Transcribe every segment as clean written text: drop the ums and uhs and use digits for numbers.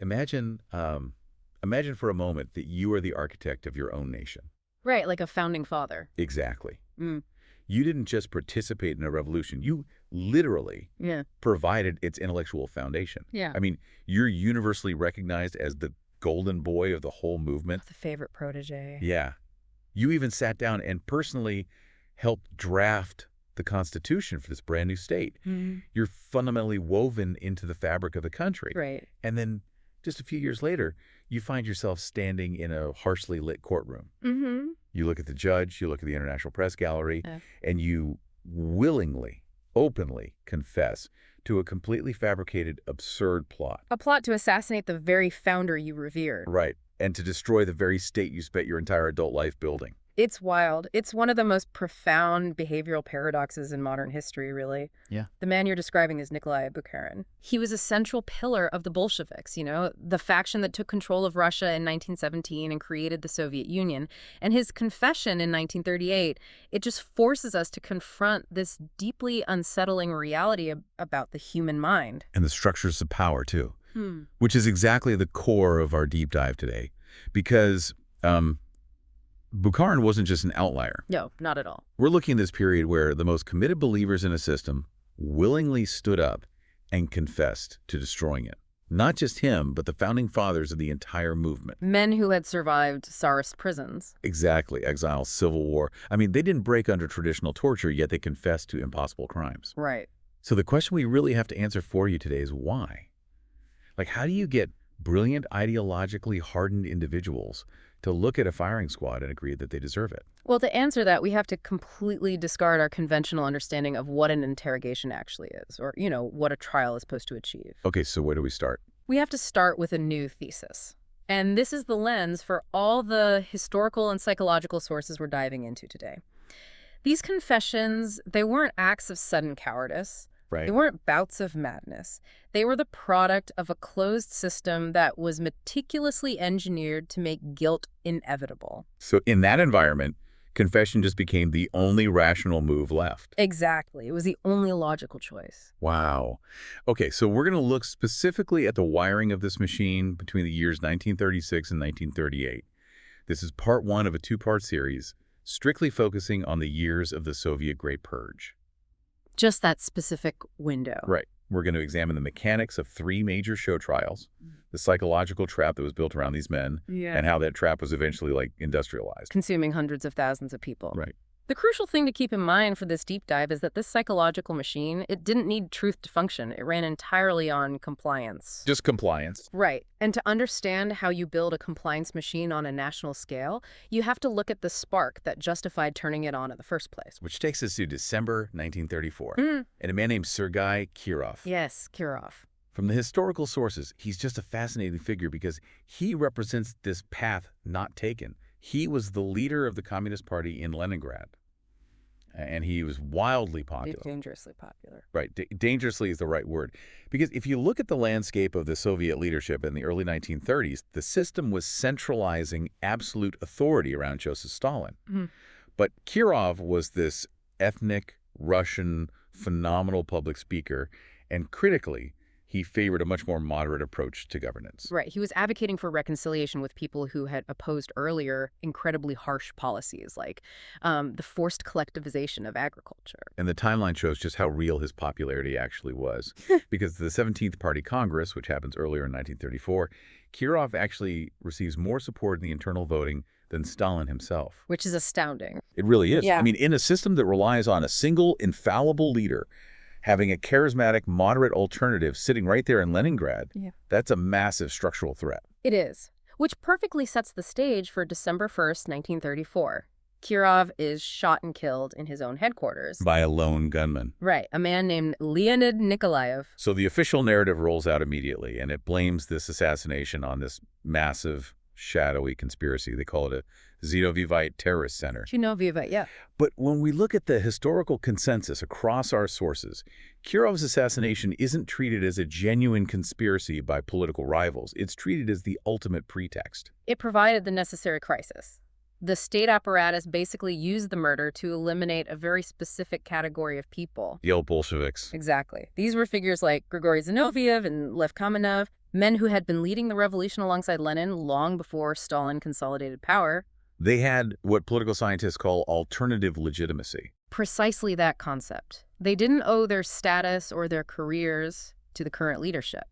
imagine for a moment that you are the architect of your own nation. Right, like a founding father. Exactly. Mm. You didn't just participate in a revolution. You literally Yeah. provided its intellectual foundation. Yeah. I mean, you're universally recognized as the golden boy of the whole movement. The favorite protege. Yeah. You even sat down and personally helped draft the Constitution for this brand new state. Mm-hmm. You're fundamentally woven into the fabric of the country. Right. And then just a few years later, you find yourself standing in a harshly lit courtroom. Mm-hmm. You look at the judge, you look at the International Press Gallery, Yeah. and you willingly, openly confess to a completely fabricated, absurd plot. A plot to assassinate the very founder you revered. Right. And to destroy the very state you spent your entire adult life building. It's wild. It's one of the most profound behavioral paradoxes in modern history, really. Yeah. The man you're describing is Nikolai Bukharin. He was a central pillar of the Bolsheviks, the faction that took control of Russia in 1917 and created the Soviet Union. And his confession in 1938, it just forces us to confront this deeply unsettling reality about the human mind. And the structures of power, too. Which is exactly the core of our deep dive today. Because Bukharin wasn't just an outlier. No, not at all. We're looking at this period where the most committed believers in a system willingly stood up and confessed to destroying it. Not just him, but the founding fathers of the entire movement. Men who had survived Tsarist prisons. Exactly. Exile, civil war. I mean, they didn't break under traditional torture, yet they confessed to impossible crimes. Right. So the question we really have to answer for you today is why? Like, how do you get brilliant, ideologically hardened individuals to look at a firing squad and agree that they deserve it? Well, to answer that, we have to completely discard our conventional understanding of what an interrogation actually is, or, what a trial is supposed to achieve. Okay, so where do we start? We have to start with a new thesis. And this is the lens for all the historical and psychological sources we're diving into today. These confessions, they weren't acts of sudden cowardice. Right. They weren't bouts of madness. They were the product of a closed system that was meticulously engineered to make guilt inevitable. So in that environment, confession just became the only rational move left. Exactly. It was the only logical choice. Wow. Okay, so we're going to look specifically at the wiring of this machine between the years 1936 and 1938. This is part one of a two-part series, strictly focusing on the years of the Soviet Great Purge. Just that specific window. Right. We're going to examine the mechanics of three major show trials, the psychological trap that was built around these men, and how that trap was eventually, industrialized. Consuming hundreds of thousands of people. Right. The crucial thing to keep in mind for this deep dive is that this psychological machine, it didn't need truth to function. It ran entirely on compliance. Just compliance. Right. And to understand how you build a compliance machine on a national scale, you have to look at the spark that justified turning it on in the first place. Which takes us to December 1934, and a man named Sergei Kirov. Yes, Kirov. From the historical sources, he's just a fascinating figure because he represents this path not taken. He was the leader of the Communist Party in Leningrad, and he was wildly popular. Dangerously popular. Right. Dangerously is the right word. Because if you look at the landscape of the Soviet leadership in the early 1930s, the system was centralizing absolute authority around Joseph Stalin. But Kirov was this ethnic, Russian, phenomenal public speaker, and critically, he favored a much more moderate approach to governance. Right. He was advocating for reconciliation with people who had opposed earlier incredibly harsh policies, like the forced collectivization of agriculture. And the timeline shows just how real his popularity actually was. Because the 17th Party Congress, which happens earlier in 1934, Kirov actually receives more support in the internal voting than Stalin himself. Which is astounding. It really is. Yeah. I mean, in a system that relies on a single infallible leader, having a charismatic, moderate alternative sitting right there in Leningrad, that's a massive structural threat. It is, which perfectly sets the stage for December 1st, 1934. Kirov is shot and killed in his own headquarters. By a lone gunman. Right, a man named Leonid Nikolaev. So the official narrative rolls out immediately, and it blames this assassination on this massive, shadowy conspiracy. They call it a Zinovivite terrorist center. Zinovivite, yeah. But when we look at the historical consensus across our sources, Kirov's assassination isn't treated as a genuine conspiracy by political rivals. It's treated as the ultimate pretext. It provided the necessary crisis. The state apparatus basically used the murder to eliminate a very specific category of people. The old Bolsheviks. Exactly. These were figures like Grigory Zinoviev and Lev Kamenev, men who had been leading the revolution alongside Lenin long before Stalin consolidated power. They had what political scientists call alternative legitimacy. Precisely that concept. They didn't owe their status or their careers to the current leadership.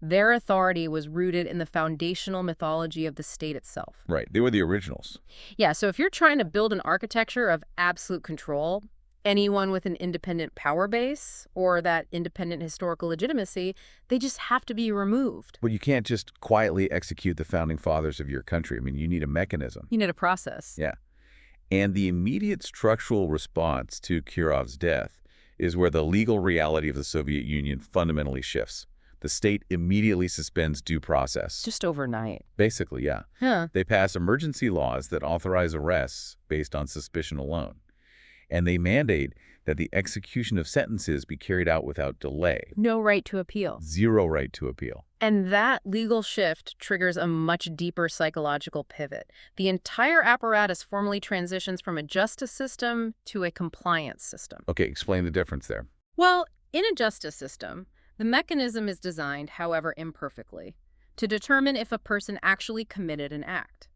Their authority was rooted in the foundational mythology of the state itself. Right. They were the originals. Yeah, so if you're trying to build an architecture of absolute control, anyone with an independent power base or that independent historical legitimacy, they just have to be removed. But you can't just quietly execute the founding fathers of your country. I mean, you need a mechanism. You need a process. Yeah. And the immediate structural response to Kirov's death is where the legal reality of the Soviet Union fundamentally shifts. The state immediately suspends due process. Just overnight. Basically, yeah. Huh. They pass emergency laws that authorize arrests based on suspicion alone. And they mandate that the execution of sentences be carried out without delay. No right to appeal. Zero right to appeal. And that legal shift triggers a much deeper psychological pivot. The entire apparatus formally transitions from a justice system to a compliance system. Okay, explain the difference there. Well, in a justice system, the mechanism is designed, however imperfectly, to determine if a person actually committed an act.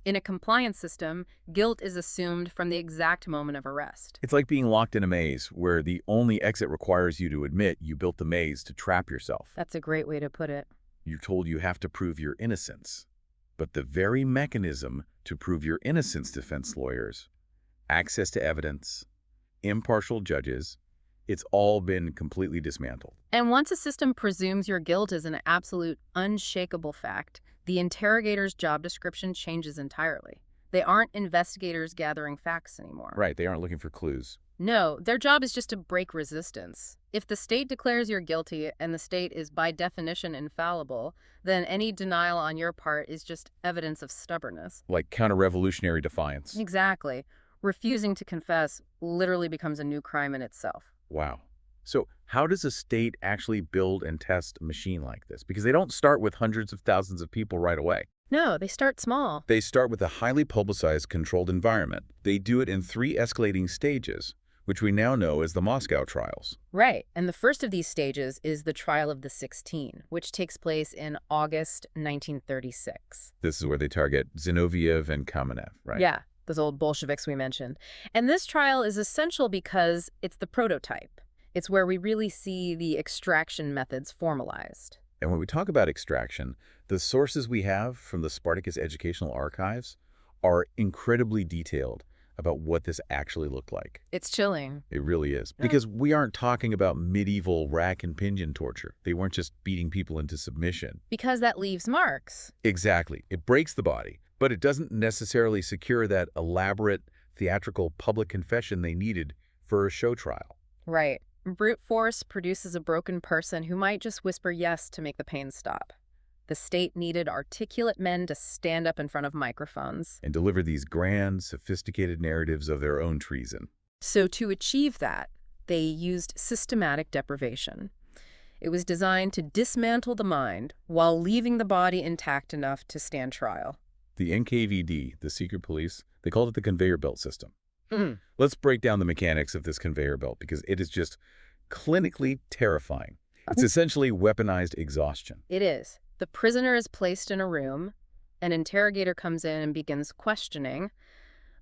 In a compliance system, guilt is assumed from the exact moment of arrest. It's like being locked in a maze where the only exit requires you to admit you built the maze to trap yourself. That's a great way to put it. You're told you have to prove your innocence. But the very mechanism to prove your innocence, defense lawyers, access to evidence, impartial judges, it's all been completely dismantled. And once a system presumes your guilt is an absolute, unshakable fact, the interrogator's job description changes entirely. They aren't investigators gathering facts anymore. Right, they aren't looking for clues. No, their job is just to break resistance. If the state declares you're guilty and the state is by definition infallible, then any denial on your part is just evidence of stubbornness. Like counter-revolutionary defiance. Exactly. Refusing to confess literally becomes a new crime in itself. Wow. So how does a state actually build and test a machine like this? Because they don't start with hundreds of thousands of people right away. No, they start small. They start with a highly publicized, controlled environment. They do it in 3 escalating stages, which we now know as the Moscow trials. Right. And the first of these stages is the trial of the 16, which takes place in August 1936. This is where they target Zinoviev and Kamenev, right? Yeah, those old Bolsheviks we mentioned. And this trial is essential because it's the prototype. It's where we really see the extraction methods formalized. And when we talk about extraction, the sources we have from the Spartacus Educational Archives are incredibly detailed about what this actually looked like. It's chilling. It really is. Because we aren't talking about medieval rack and pinion torture. They weren't just beating people into submission. Because that leaves marks. Exactly. It breaks the body, but it doesn't necessarily secure that elaborate theatrical public confession they needed for a show trial. Right. Brute force produces a broken person who might just whisper yes to make the pain stop. The state needed articulate men to stand up in front of microphones. And deliver these grand, sophisticated narratives of their own treason. So to achieve that, they used systematic deprivation. It was designed to dismantle the mind while leaving the body intact enough to stand trial. The NKVD, the secret police, they called it the conveyor belt system. Mm. Let's break down the mechanics of this conveyor belt because it is just clinically terrifying. It's essentially weaponized exhaustion. It is. The prisoner is placed in a room. An interrogator comes in and begins questioning.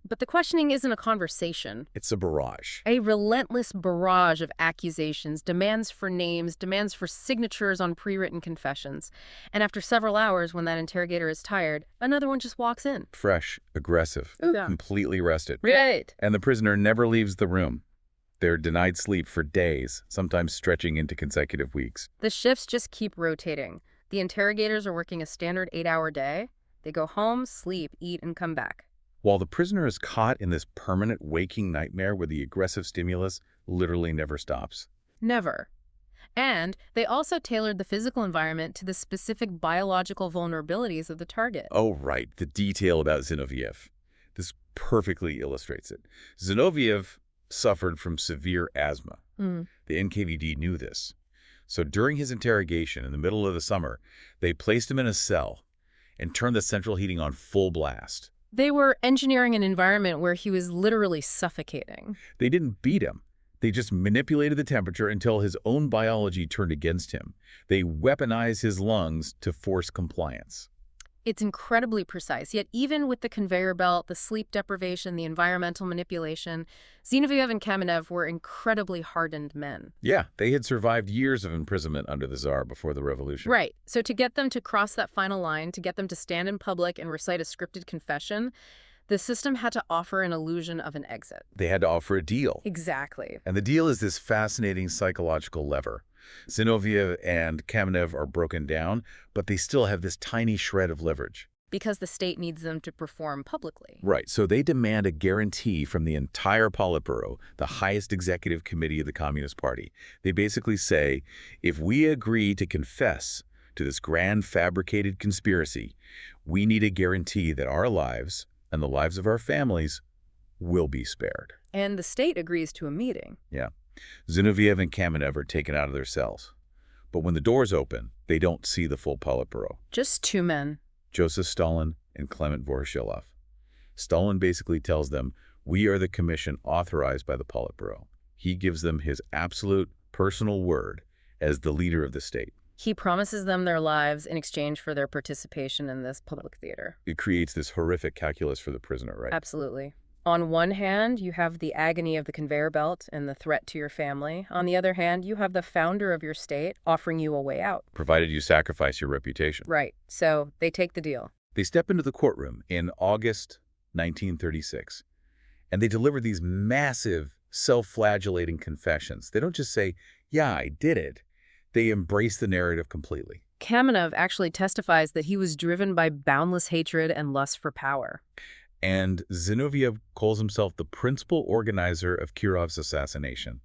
But the questioning isn't a conversation. It's a barrage. A relentless barrage of accusations, demands for names, demands for signatures on pre-written confessions. And after several hours, when that interrogator is tired, another one just walks in. Fresh, aggressive, completely rested. Right. And the prisoner never leaves the room. They're denied sleep for days, sometimes stretching into consecutive weeks. The shifts just keep rotating. The interrogators are working a standard 8-hour day. They go home, sleep, eat, and come back. While the prisoner is caught in this permanent waking nightmare where the aggressive stimulus literally never stops. Never. And they also tailored the physical environment to the specific biological vulnerabilities of the target. Oh, right. The detail about Zinoviev. This perfectly illustrates it. Zinoviev suffered from severe asthma. The NKVD knew this. So during his interrogation in the middle of the summer, they placed him in a cell and turned the central heating on full blast. They were engineering an environment where he was literally suffocating. They didn't beat him. They just manipulated the temperature until his own biology turned against him. They weaponized his lungs to force compliance. It's incredibly precise, yet even with the conveyor belt, the sleep deprivation, the environmental manipulation, Zinoviev and Kamenev were incredibly hardened men. Yeah, they had survived years of imprisonment under the Tsar before the revolution. Right. So to get them to cross that final line, to get them to stand in public and recite a scripted confession, the system had to offer an illusion of an exit. They had to offer a deal. Exactly. And the deal is this fascinating psychological lever. Zinoviev and Kamenev are broken down, but they still have this tiny shred of leverage. Because the state needs them to perform publicly. Right, so they demand a guarantee from the entire Politburo, the highest executive committee of the Communist Party. They basically say, if we agree to confess to this grand fabricated conspiracy, we need a guarantee that our lives and the lives of our families will be spared. And the state agrees to a meeting. Yeah. Zinoviev and Kamenev are taken out of their cells. But when the doors open, they don't see the full Politburo. Just two men. Joseph Stalin and Clement Voroshilov. Stalin basically tells them, we are the commission authorized by the Politburo. He gives them his absolute personal word as the leader of the state. He promises them their lives in exchange for their participation in this public theater. It creates this horrific calculus for the prisoner, right? Absolutely. On one hand, you have the agony of the conveyor belt and the threat to your family. On the other hand, you have the founder of your state offering you a way out. Provided you sacrifice your reputation. Right. So they take the deal. They step into the courtroom in August 1936, and they deliver these massive, self-flagellating confessions. They don't just say, yeah, I did it. They embrace the narrative completely. Kamenev actually testifies that he was driven by boundless hatred and lust for power. And Zinoviev calls himself the principal organizer of Kirov's assassination.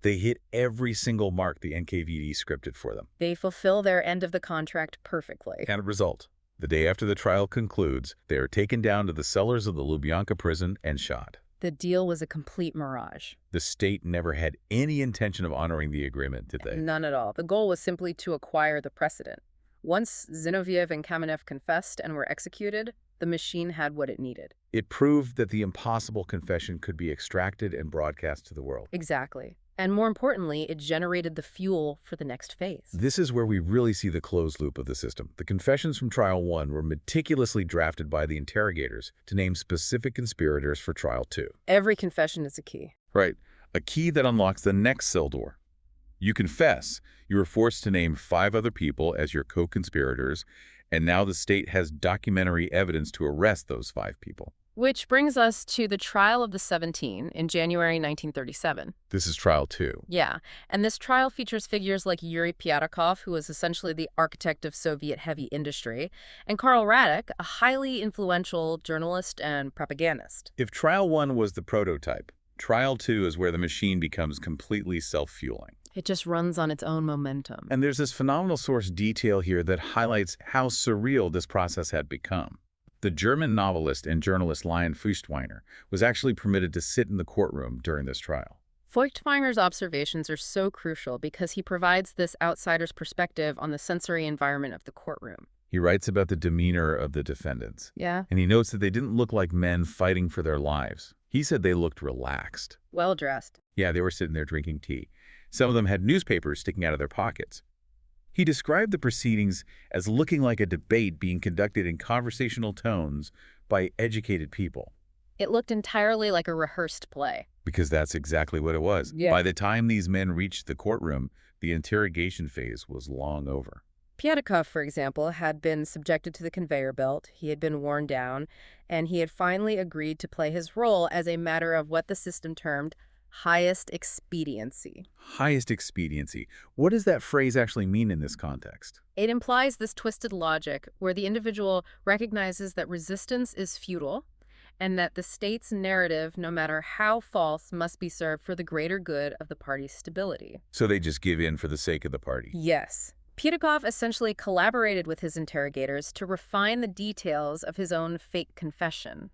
They hit every single mark the NKVD scripted for them. They fulfill their end of the contract perfectly. And a result, the day after the trial concludes, they are taken down to the cellars of the Lubyanka prison and shot. The deal was a complete mirage. The state never had any intention of honoring the agreement, did they? None at all. The goal was simply to acquire the precedent. Once Zinoviev and Kamenev confessed and were executed, the machine had what it needed. It proved that the impossible confession could be extracted and broadcast to the world. Exactly. And more importantly, it generated the fuel for the next phase. This is where we really see the closed loop of the system. The confessions from Trial 1 were meticulously drafted by the interrogators to name specific conspirators for Trial 2. Every confession is a key. Right. A key that unlocks the next cell door. You confess. You are forced to name 5 other people as your co-conspirators, and now the state has documentary evidence to arrest those 5 people. Which brings us to the trial of the 17 in January 1937. This is Trial 2. Yeah, and this trial features figures like Yuri Pyatakov, who was essentially the architect of Soviet heavy industry, and Karl Radek, a highly influential journalist and propagandist. If Trial 1 was the prototype, Trial 2 is where the machine becomes completely self-fueling. It just runs on its own momentum. And there's this phenomenal source detail here that highlights how surreal this process had become. The German novelist and journalist Lion Feuchtwanger was actually permitted to sit in the courtroom during this trial. Feuchtwanger's observations are so crucial because he provides this outsider's perspective on the sensory environment of the courtroom. He writes about the demeanor of the defendants. Yeah. And he notes that they didn't look like men fighting for their lives. He said they looked relaxed. Well-dressed. Yeah, they were sitting there drinking tea. Some of them had newspapers sticking out of their pockets. He described the proceedings as looking like a debate being conducted in conversational tones by educated people. It looked entirely like a rehearsed play. Because that's exactly what it was. Yeah. By the time these men reached the courtroom, the interrogation phase was long over. Pyatakov, for example, had been subjected to the conveyor belt, he had been worn down, and he had finally agreed to play his role as a matter of what the system termed highest expediency. Highest expediency. What does that phrase actually mean in this context? It implies this twisted logic where the individual recognizes that resistance is futile and that the state's narrative, no matter how false, must be served for the greater good of the party's stability. So they just give in for the sake of the party. Yes. Pyatakov essentially collaborated with his interrogators to refine the details of his own fake confession.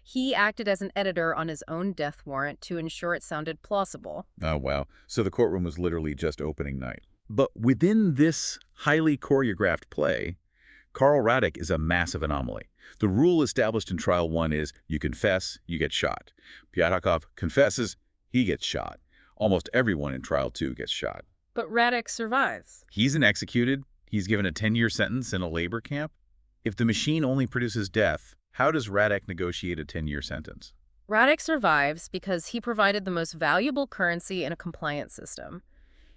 He acted as an editor on his own death warrant to ensure it sounded plausible. Oh, wow. So the courtroom was literally just opening night. But within this highly choreographed play, Karl Radek is a massive anomaly. The rule established in Trial 1 is you confess, you get shot. Pyatakov confesses, he gets shot. Almost everyone in Trial 2 gets shot. But Radek survives. He's isn't executed. He's given a 10-year sentence in a labor camp. If the machine only produces death, how does Radek negotiate a 10-year sentence? Radek survives because he provided the most valuable currency in a compliance system.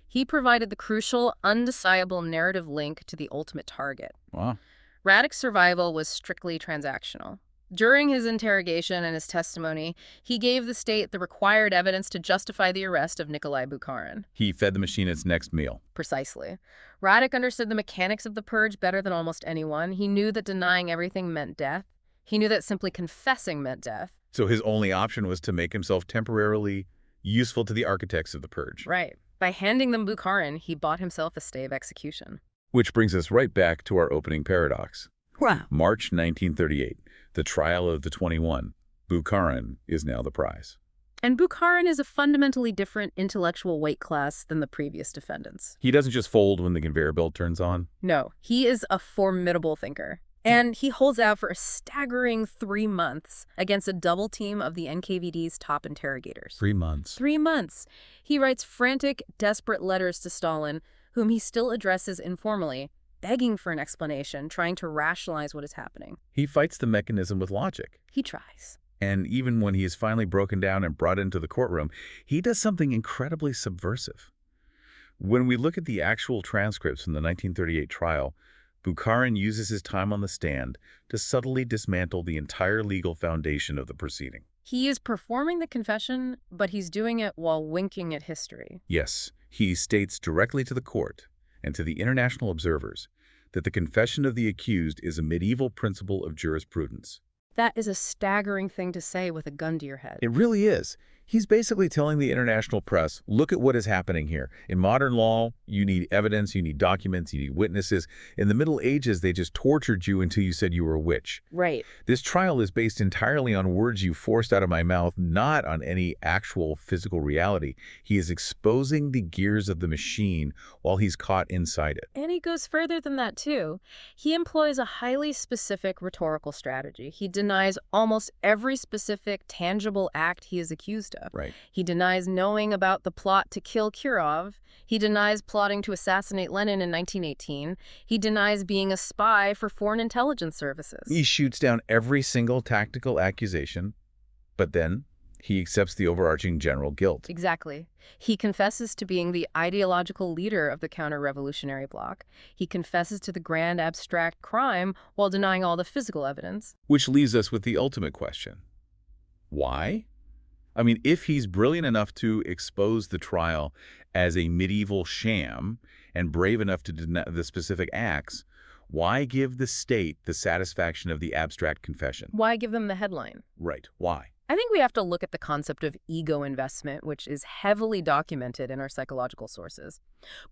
He provided the crucial, undeniable narrative link to the ultimate target. Wow. Radek's survival was strictly transactional. During his interrogation and his testimony, he gave the state the required evidence to justify the arrest of Nikolai Bukharin. He fed the machine its next meal. Precisely. Radek understood the mechanics of the purge better than almost anyone. He knew that denying everything meant death. He knew that simply confessing meant death. So his only option was to make himself temporarily useful to the architects of the purge. Right. By handing them Bukharin, he bought himself a stay of execution. Which brings us right back to our opening paradox. Wow. March 1938, the trial of the 21. Bukharin is now the prize. And Bukharin is a fundamentally different intellectual weight class than the previous defendants. He doesn't just fold when the conveyor belt turns on. No, he is a formidable thinker. And he holds out for a staggering 3 months against a double team of the NKVD's top interrogators. 3 months. 3 months. He writes frantic, desperate letters to Stalin, whom he still addresses informally, begging for an explanation, trying to rationalize what is happening. He fights the mechanism with logic. He tries. And even when he is finally broken down and brought into the courtroom, he does something incredibly subversive. When we look at the actual transcripts from the 1938 trial, Bukharin uses his time on the stand to subtly dismantle the entire legal foundation of the proceeding. He is performing the confession, but he's doing it while winking at history. Yes, he states directly to the court and to the international observers that the confession of the accused is a medieval principle of jurisprudence. That is a staggering thing to say with a gun to your head. It really is. He's basically telling the international press, look at what is happening here. In modern law, you need evidence, you need documents, you need witnesses. In the Middle Ages, they just tortured you until you said you were a witch. Right. This trial is based entirely on words you forced out of my mouth, not on any actual physical reality. He is exposing the gears of the machine while he's caught inside it. And he goes further than that, too. He employs a highly specific rhetorical strategy. He denies almost every specific, tangible act he is accused of. Right. He denies knowing about the plot to kill Kirov. He denies plotting to assassinate Lenin in 1918. He denies being a spy for foreign intelligence services. He shoots down every single tactical accusation, but then he accepts the overarching general guilt. Exactly. He confesses to being the ideological leader of the counter-revolutionary bloc. He confesses to the grand abstract crime while denying all the physical evidence. Which leaves us with the ultimate question. Why? I mean, if he's brilliant enough to expose the trial as a medieval sham and brave enough to deny the specific acts, why give the state the satisfaction of the abstract confession? Why give them the headline? Right. Why? I think we have to look at the concept of ego investment, which is heavily documented in our psychological sources.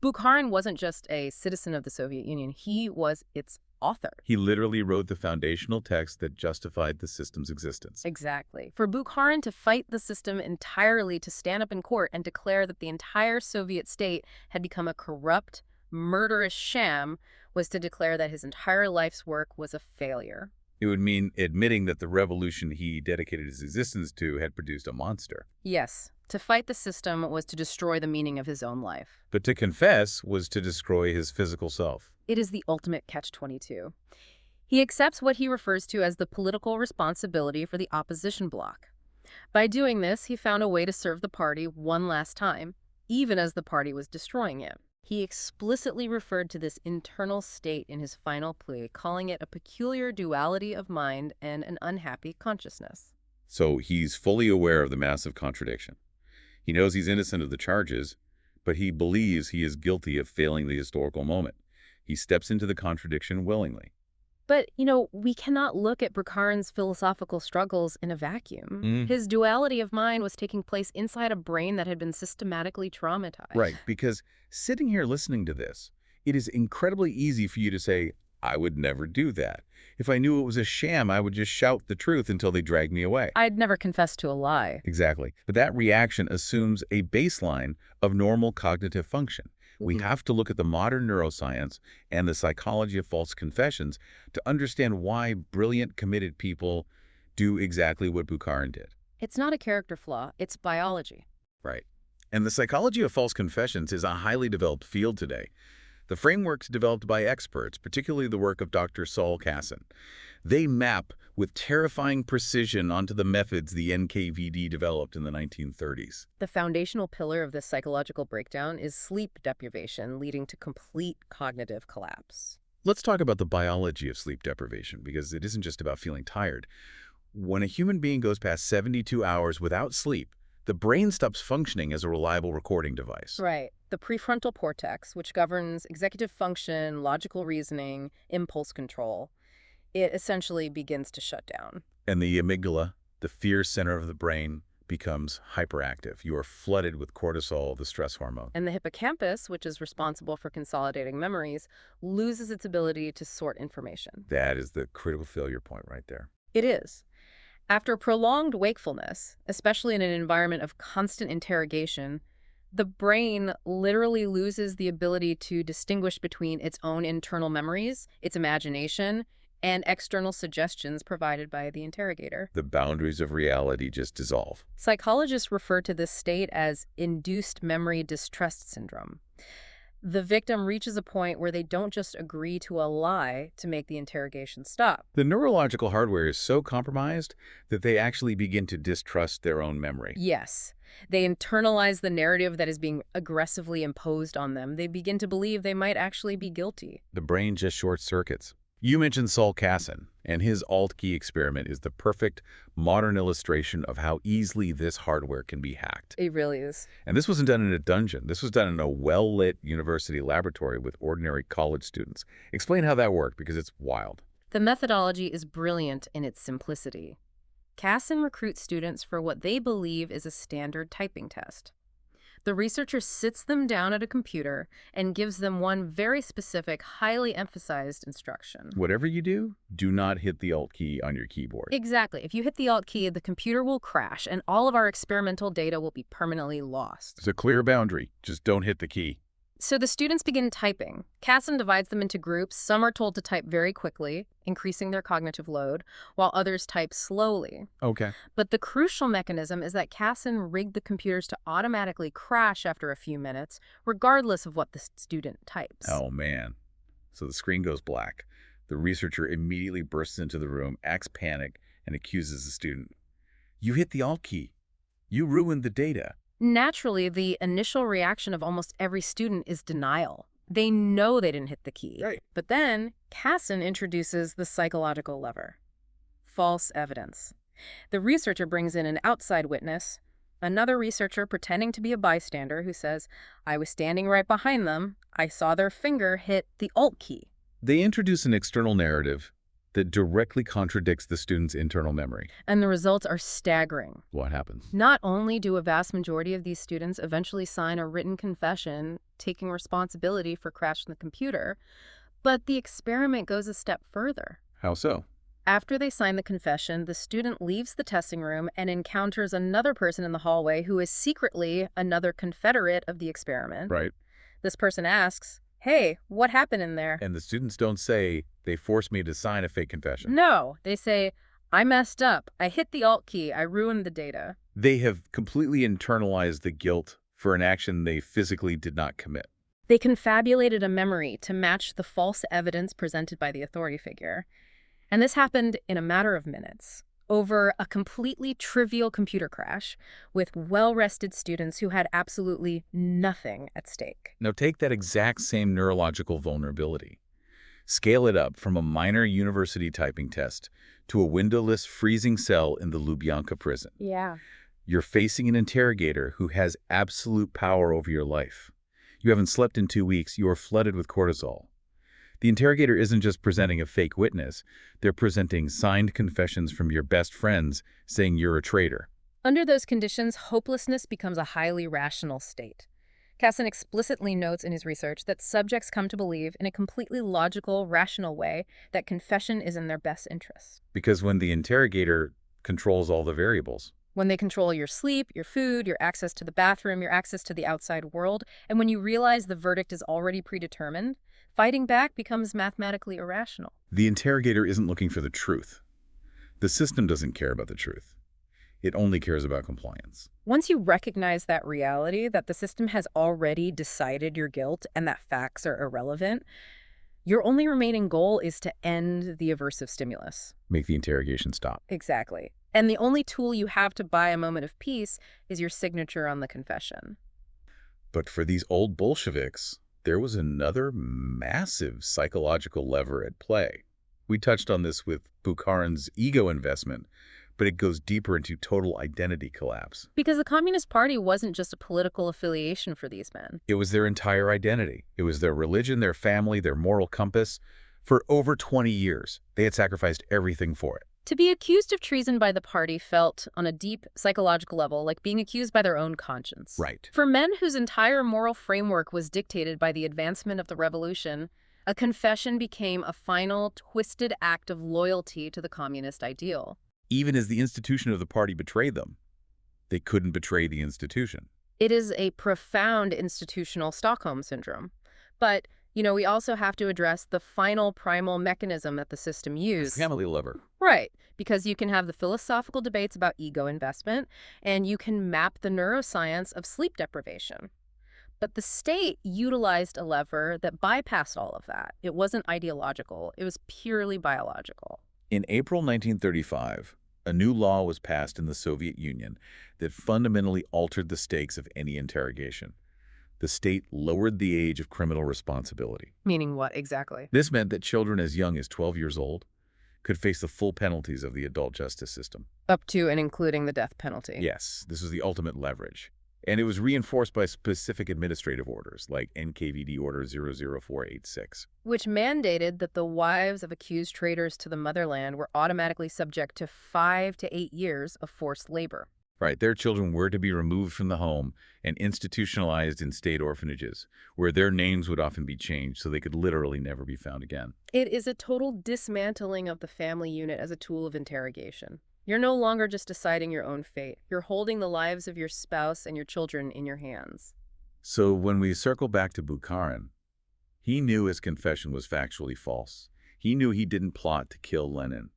Bukharin wasn't just a citizen of the Soviet Union, he was its author. He literally wrote the foundational text that justified the system's existence. Exactly. For Bukharin to fight the system entirely, to stand up in court and declare that the entire Soviet state had become a corrupt, murderous sham, was to declare that his entire life's work was a failure. It would mean admitting that the revolution he dedicated his existence to had produced a monster. Yes. To fight the system was to destroy the meaning of his own life. But to confess was to destroy his physical self. It is the ultimate catch-22. He accepts what he refers to as the political responsibility for the opposition bloc. By doing this, he found a way to serve the party one last time, even as the party was destroying him. He explicitly referred to this internal state in his final plea, calling it a peculiar duality of mind and an unhappy consciousness. So he's fully aware of the massive contradiction. He knows he's innocent of the charges, but he believes he is guilty of failing the historical moment. He steps into the contradiction willingly. But, we cannot look at Bukharin's philosophical struggles in a vacuum. His duality of mind was taking place inside a brain that had been systematically traumatized. Right, because sitting here listening to this, it is incredibly easy for you to say, I would never do that. If I knew it was a sham, I would just shout the truth until they dragged me away. I'd never confess to a lie. Exactly. But that reaction assumes a baseline of normal cognitive function. We have to look at the modern neuroscience and the psychology of false confessions to understand why brilliant, committed people do exactly what Bukharin did. It's not a character flaw, it's biology. Right. And the psychology of false confessions is a highly developed field today. The frameworks developed by experts, particularly the work of Dr. Saul Kassin, they map with terrifying precision onto the methods the NKVD developed in the 1930s. The foundational pillar of this psychological breakdown is sleep deprivation, leading to complete cognitive collapse. Let's talk about the biology of sleep deprivation, because it isn't just about feeling tired. When a human being goes past 72 hours without sleep, the brain stops functioning as a reliable recording device. Right. The prefrontal cortex, which governs executive function, logical reasoning, impulse control, it essentially begins to shut down. And the amygdala, the fear center of the brain, becomes hyperactive. You are flooded with cortisol, the stress hormone. And the hippocampus, which is responsible for consolidating memories, loses its ability to sort information. That is the critical failure point right there. It is. After prolonged wakefulness, especially in an environment of constant interrogation, the brain literally loses the ability to distinguish between its own internal memories, its imagination, and external suggestions provided by the interrogator. The boundaries of reality just dissolve. Psychologists refer to this state as induced memory distrust syndrome. The victim reaches a point where they don't just agree to a lie to make the interrogation stop. The neurological hardware is so compromised that they actually begin to distrust their own memory. Yes. They internalize the narrative that is being aggressively imposed on them. They begin to believe they might actually be guilty. The brain just short circuits. You mentioned Saul Kassin, and his Alt-Key experiment is the perfect modern illustration of how easily this hardware can be hacked. It really is. And this wasn't done in a dungeon. This was done in a well-lit university laboratory with ordinary college students. Explain how that worked, because it's wild. The methodology is brilliant in its simplicity. Kassin recruits students for what they believe is a standard typing test. The researcher sits them down at a computer and gives them one very specific, highly emphasized instruction. Whatever you do, do not hit the Alt key on your keyboard. Exactly. If you hit the Alt key, the computer will crash and all of our experimental data will be permanently lost. It's a clear boundary. Just don't hit the key. So the students begin typing. Kassin divides them into groups. Some are told to type very quickly, increasing their cognitive load, while others type slowly. Okay. But the crucial mechanism is that Kassin rigged the computers to automatically crash after a few minutes, regardless of what the student types. Oh, man. So the screen goes black. The researcher immediately bursts into the room, acts panic, and accuses the student. You hit the Alt key. You ruined the data. Naturally, the initial reaction of almost every student is denial. They know they didn't hit the key. Right. But then, Kassin introduces the psychological lever. False evidence. The researcher brings in an outside witness, another researcher pretending to be a bystander who says, I was standing right behind them. I saw their finger hit the Alt key. They introduce an external narrative that directly contradicts the student's internal memory. And the results are staggering. What happens? Not only do a vast majority of these students eventually sign a written confession taking responsibility for crashing the computer, but the experiment goes a step further. How so? After they sign the confession, the student leaves the testing room and encounters another person in the hallway who is secretly another confederate of the experiment. Right. This person asks, hey, what happened in there? And the students don't say, they forced me to sign a fake confession. No, they say, I messed up. I hit the Alt key. I ruined the data. They have completely internalized the guilt for an action they physically did not commit. They confabulated a memory to match the false evidence presented by the authority figure. And this happened in a matter of minutes, over a completely trivial computer crash with well-rested students who had absolutely nothing at stake. Now take that exact same neurological vulnerability. Scale it up from a minor university typing test to a windowless, freezing cell in the Lubyanka prison. Yeah. You're facing an interrogator who has absolute power over your life. You haven't slept in 2 weeks. You are flooded with cortisol. The interrogator isn't just presenting a fake witness. They're presenting signed confessions from your best friends saying you're a traitor. Under those conditions, hopelessness becomes a highly rational state. Kassin explicitly notes in his research that subjects come to believe in a completely logical, rational way that confession is in their best interest. Because when the interrogator controls all the variables, When they control your sleep, your food, your access to the bathroom, your access to the outside world, and when you realize the verdict is already predetermined, fighting back becomes mathematically irrational. The interrogator isn't looking for the truth. The system doesn't care about the truth. It only cares about compliance. Once you recognize that reality, that the system has already decided your guilt and that facts are irrelevant, your only remaining goal is to end the aversive stimulus. Make the interrogation stop. Exactly. And the only tool you have to buy a moment of peace is your signature on the confession. But for these old Bolsheviks, there was another massive psychological lever at play. We touched on this with Bukharin's ego investment, but it goes deeper into total identity collapse. Because the Communist Party wasn't just a political affiliation for these men. It was their entire identity. It was their religion, their family, their moral compass. For over 20 years, they had sacrificed everything for it. To be accused of treason by the party felt, on a deep psychological level, like being accused by their own conscience. Right. For men whose entire moral framework was dictated by the advancement of the revolution, a confession became a final, twisted act of loyalty to the communist ideal. Even as the institution of the party betrayed them, they couldn't betray the institution. It is a profound institutional Stockholm syndrome. But, we also have to address the final primal mechanism that the system used. Family lever. Right, because you can have the philosophical debates about ego investment, and you can map the neuroscience of sleep deprivation. But the state utilized a lever that bypassed all of that. It wasn't ideological. It was purely biological. In April 1935, a new law was passed in the Soviet Union that fundamentally altered the stakes of any interrogation. The state lowered the age of criminal responsibility. Meaning what exactly? This meant that children as young as 12 years old could face the full penalties of the adult justice system. Up to and including the death penalty. Yes, this was the ultimate leverage. And it was reinforced by specific administrative orders, like NKVD Order 00486. Which mandated that the wives of accused traitors to the motherland were automatically subject to 5 to 8 years of forced labor. Right, their children were to be removed from the home and institutionalized in state orphanages, where their names would often be changed so they could literally never be found again. It is a total dismantling of the family unit as a tool of interrogation. You're no longer just deciding your own fate. You're holding the lives of your spouse and your children in your hands. So when we circle back to Bukharin, he knew his confession was factually false. He knew he didn't plot to kill Lenin.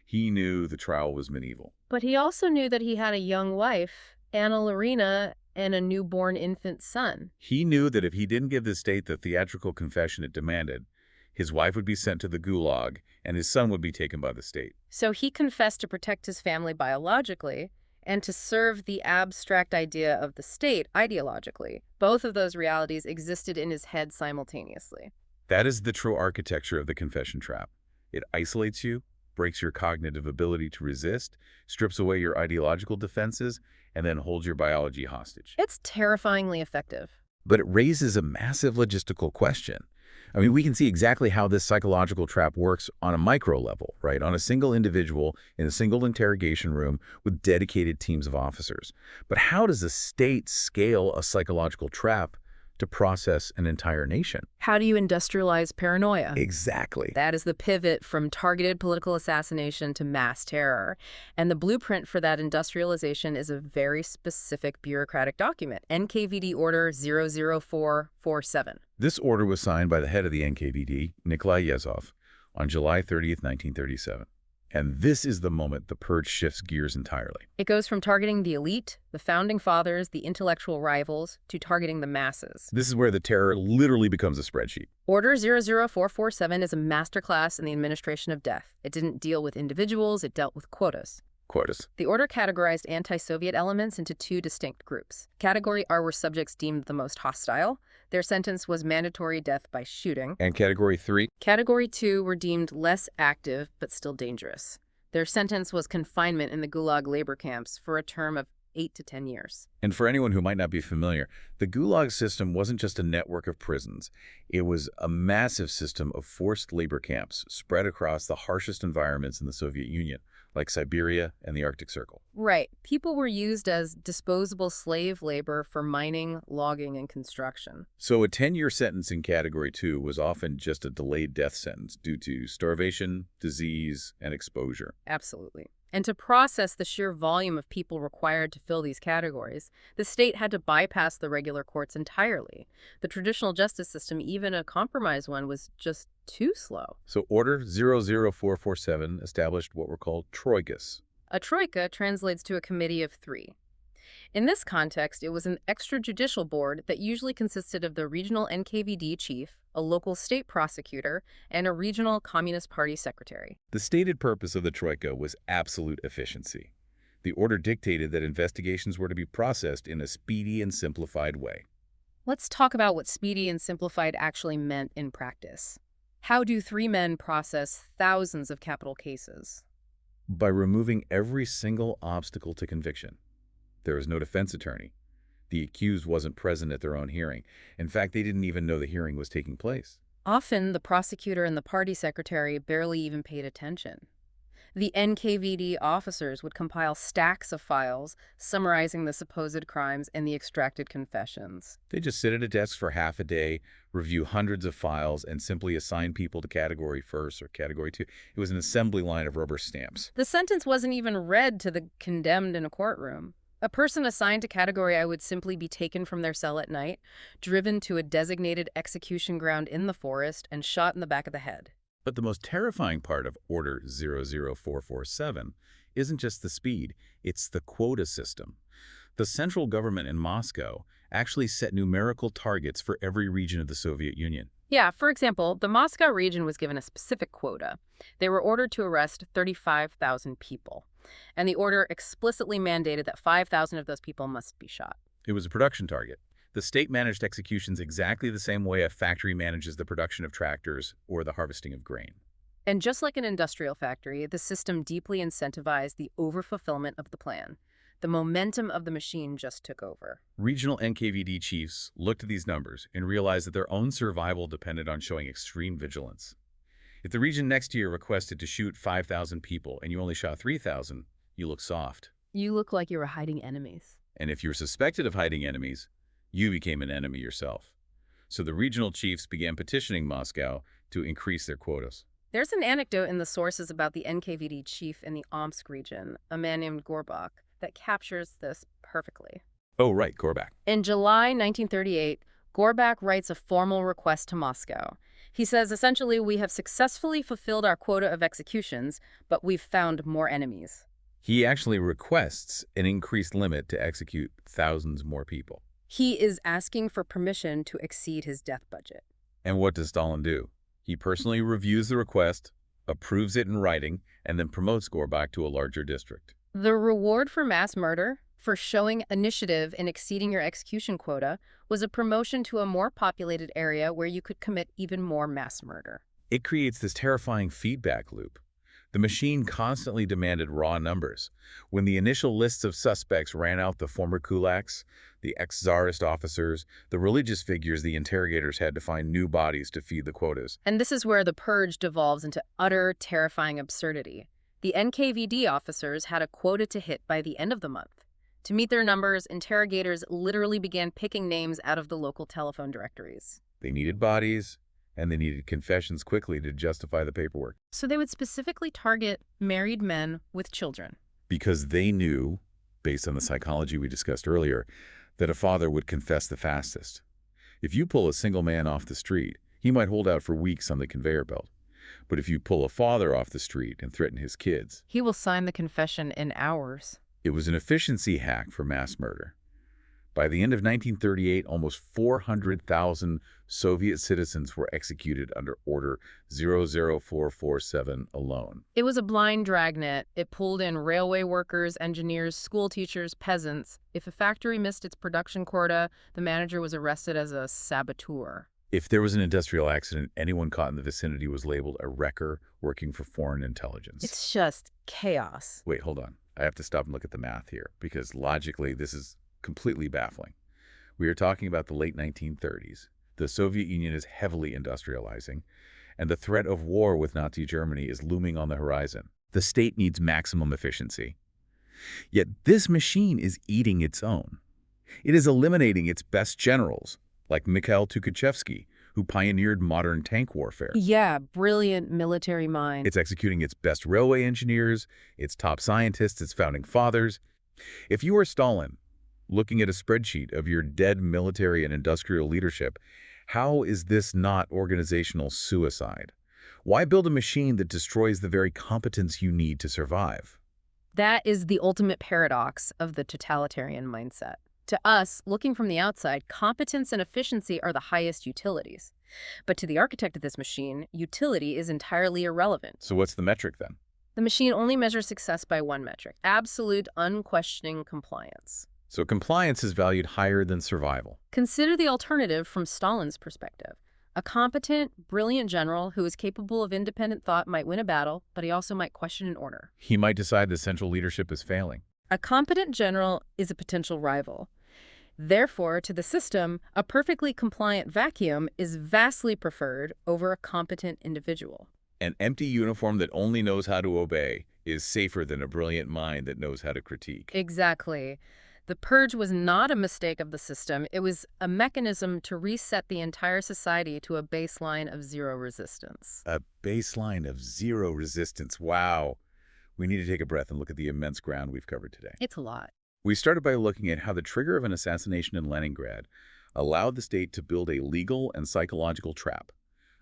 He knew the trial was medieval. But he also knew that he had a young wife, Anna Larina, and a newborn infant son. He knew that if he didn't give the state the theatrical confession it demanded, his wife would be sent to the Gulag, and his son would be taken by the state. So he confessed to protect his family biologically and to serve the abstract idea of the state ideologically. Both of those realities existed in his head simultaneously. That is the true architecture of the confession trap. It isolates you, breaks your cognitive ability to resist, strips away your ideological defenses, and then holds your biology hostage. It's terrifyingly effective. But it raises a massive logistical question. I mean, we can see exactly how this psychological trap works on a micro level, right? On a single individual in a single interrogation room with dedicated teams of officers. But how does the state scale a psychological trap to process an entire nation? How do you industrialize paranoia? Exactly. That is the pivot from targeted political assassination to mass terror. And the blueprint for that industrialization is a very specific bureaucratic document, NKVD Order 00447. This order was signed by the head of the NKVD, Nikolai Yezhov, on July 30th, 1937. And this is the moment the purge shifts gears entirely. It goes from targeting the elite, the founding fathers, the intellectual rivals, to targeting the masses. This is where the terror literally becomes a spreadsheet. Order 00447 is a masterclass in the administration of death. It didn't deal with individuals, it dealt with quotas. Quotas. The order categorized anti-Soviet elements into two distinct groups. Category R were subjects deemed the most hostile. Their sentence was mandatory death by shooting. And Category 3? Category 2 were deemed less active but still dangerous. Their sentence was confinement in the Gulag labor camps for a term of 8 to 10 years. And for anyone who might not be familiar, the Gulag system wasn't just a network of prisons. It was a massive system of forced labor camps spread across the harshest environments in the Soviet Union, like Siberia and the Arctic Circle. Right. People were used as disposable slave labor for mining, logging, and construction. So a 10-year sentence in Category 2 was often just a delayed death sentence due to starvation, disease, and exposure. Absolutely. And to process the sheer volume of people required to fill these categories, the state had to bypass the regular courts entirely. The traditional justice system, even a compromise one, was just too slow. So Order 00447 established what were called troikas. A troika translates to a committee of three. In this context, it was an extrajudicial board that usually consisted of the regional NKVD chief, a local state prosecutor, and a regional Communist Party secretary. The stated purpose of the troika was absolute efficiency. The order dictated that investigations were to be processed in a speedy and simplified way. Let's talk about what speedy and simplified actually meant in practice. How do three men process thousands of capital cases? By removing every single obstacle to conviction. There was no defense attorney. The accused wasn't present at their own hearing. In fact, they didn't even know the hearing was taking place. Often, the prosecutor and the party secretary barely even paid attention. The NKVD officers would compile stacks of files summarizing the supposed crimes and the extracted confessions. They just sit at a desk for half a day, review hundreds of files, and simply assign people to Category 1 or Category 2. It was an assembly line of rubber stamps. The sentence wasn't even read to the condemned in a courtroom. A person assigned to Category I would simply be taken from their cell at night, driven to a designated execution ground in the forest, and shot in the back of the head. But the most terrifying part of Order 00447 isn't just the speed, it's the quota system. The central government in Moscow actually set numerical targets for every region of the Soviet Union. Yeah, for example, the Moscow region was given a specific quota. They were ordered to arrest 35,000 people, and the order explicitly mandated that 5,000 of those people must be shot. It was a production target. The state managed executions exactly the same way a factory manages the production of tractors or the harvesting of grain. And just like an industrial factory, the system deeply incentivized the overfulfillment of the plan. The momentum of the machine just took over. Regional NKVD chiefs looked at these numbers and realized that their own survival depended on showing extreme vigilance. If the region next year requested to shoot 5,000 people and you only shot 3,000, you look soft. You look like you were hiding enemies. And if you were suspected of hiding enemies, you became an enemy yourself. So the regional chiefs began petitioning Moscow to increase their quotas. There's an anecdote in the sources about the NKVD chief in the Omsk region, a man named Gorbak, that captures this perfectly. Oh, right, Gorbak. In July 1938, Gorbak writes a formal request to Moscow. He says, essentially, we have successfully fulfilled our quota of executions, but we've found more enemies. He actually requests an increased limit to execute thousands more people. He is asking for permission to exceed his death budget. And what does Stalin do? He personally reviews the request, approves it in writing, and then promotes Gorbak to a larger district. The reward for mass murder, for showing initiative in exceeding your execution quota, was a promotion to a more populated area where you could commit even more mass murder. It creates this terrifying feedback loop. The machine constantly demanded raw numbers. When the initial lists of suspects ran out, the former kulaks, the ex-czarist officers, the religious figures, the interrogators had to find new bodies to feed the quotas. And this is where the purge devolves into utter, terrifying absurdity. The NKVD officers had a quota to hit by the end of the month. To meet their numbers, interrogators literally began picking names out of the local telephone directories. They needed bodies, and they needed confessions quickly to justify the paperwork. So they would specifically target married men with children. Because they knew, based on the psychology we discussed earlier, that a father would confess the fastest. If you pull a single man off the street, he might hold out for weeks on the conveyor belt. But if you pull a father off the street and threaten his kids, he will sign the confession in hours. It was an efficiency hack for mass murder. By the end of 1938, almost 400,000 Soviet citizens were executed under Order 00447 alone. It was a blind dragnet. It pulled in railway workers, engineers, school teachers, peasants. If a factory missed its production quota, the manager was arrested as a saboteur. If there was an industrial accident, anyone caught in the vicinity was labeled a wrecker working for foreign intelligence. It's just chaos. Wait, hold on. I have to stop and look at the math here, because logically this is completely baffling. We are talking about the late 1930s. The Soviet Union is heavily industrializing, and the threat of war with Nazi Germany is looming on the horizon. The state needs maximum efficiency. Yet this machine is eating its own. It is eliminating its best generals, like Mikhail Tukhachevsky, who pioneered modern tank warfare. Yeah, brilliant military mind. It's executing its best railway engineers, its top scientists, its founding fathers. If you were Stalin, looking at a spreadsheet of your dead military and industrial leadership, how is this not organizational suicide? Why build a machine that destroys the very competence you need to survive? That is the ultimate paradox of the totalitarian mindset. To us, looking from the outside, competence and efficiency are the highest utilities. But to the architect of this machine, utility is entirely irrelevant. So what's the metric then? The machine only measures success by one metric: absolute, unquestioning compliance. So compliance is valued higher than survival. Consider the alternative from Stalin's perspective. A competent, brilliant general who is capable of independent thought might win a battle, but he also might question an order. He might decide the central leadership is failing. A competent general is a potential rival. Therefore, to the system, a perfectly compliant vacuum is vastly preferred over a competent individual. An empty uniform that only knows how to obey is safer than a brilliant mind that knows how to critique. Exactly. The purge was not a mistake of the system. It was a mechanism to reset the entire society to a baseline of zero resistance. A baseline of zero resistance. Wow. We need to take a breath and look at the immense ground we've covered today. It's a lot. We started by looking at how the trigger of an assassination in Leningrad allowed the state to build a legal and psychological trap,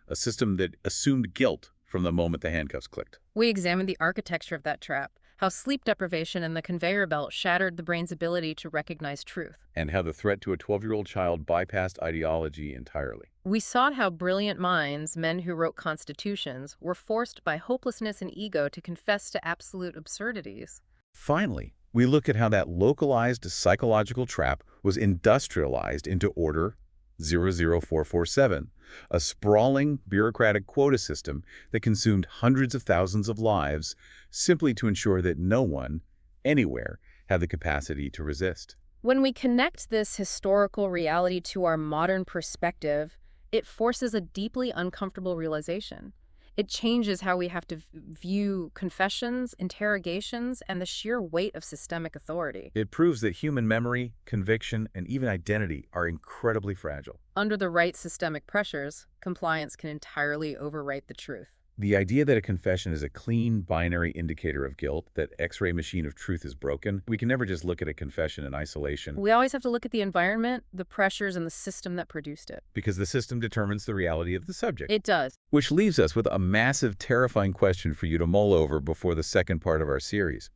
a system that assumed guilt from the moment the handcuffs clicked. We examined the architecture of that trap, how sleep deprivation and the conveyor belt shattered the brain's ability to recognize truth. And how the threat to a 12-year-old child bypassed ideology entirely. We saw how brilliant minds, men who wrote constitutions, were forced by hopelessness and ego to confess to absolute absurdities. Finally, we look at how that localized psychological trap was industrialized into Order 00447, a sprawling bureaucratic quota system that consumed hundreds of thousands of lives simply to ensure that no one, anywhere, had the capacity to resist. When we connect this historical reality to our modern perspective, it forces a deeply uncomfortable realization. It changes how we have to view confessions, interrogations, and the sheer weight of systemic authority. It proves that human memory, conviction, and even identity are incredibly fragile. Under the right systemic pressures, compliance can entirely overwrite the truth. The idea that a confession is a clean, binary indicator of guilt, that X-ray machine of truth is broken, we can never just look at a confession in isolation. We always have to look at the environment, the pressures, and the system that produced it. Because the system determines the reality of the subject. It does. Which leaves us with a massive, terrifying question for you to mull over before the second part of our series.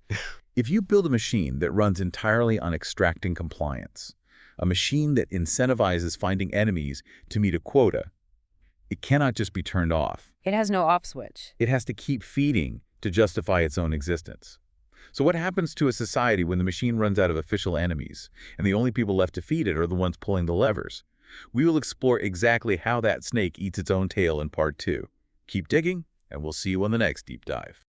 If you build a machine that runs entirely on extracting compliance, a machine that incentivizes finding enemies to meet a quota, it cannot just be turned off. It has no off switch. It has to keep feeding to justify its own existence. So what happens to a society when the machine runs out of official enemies, and the only people left to feed it are the ones pulling the levers? We will explore exactly how that snake eats its own tail in part 2. Keep digging, and we'll see you on the next deep dive.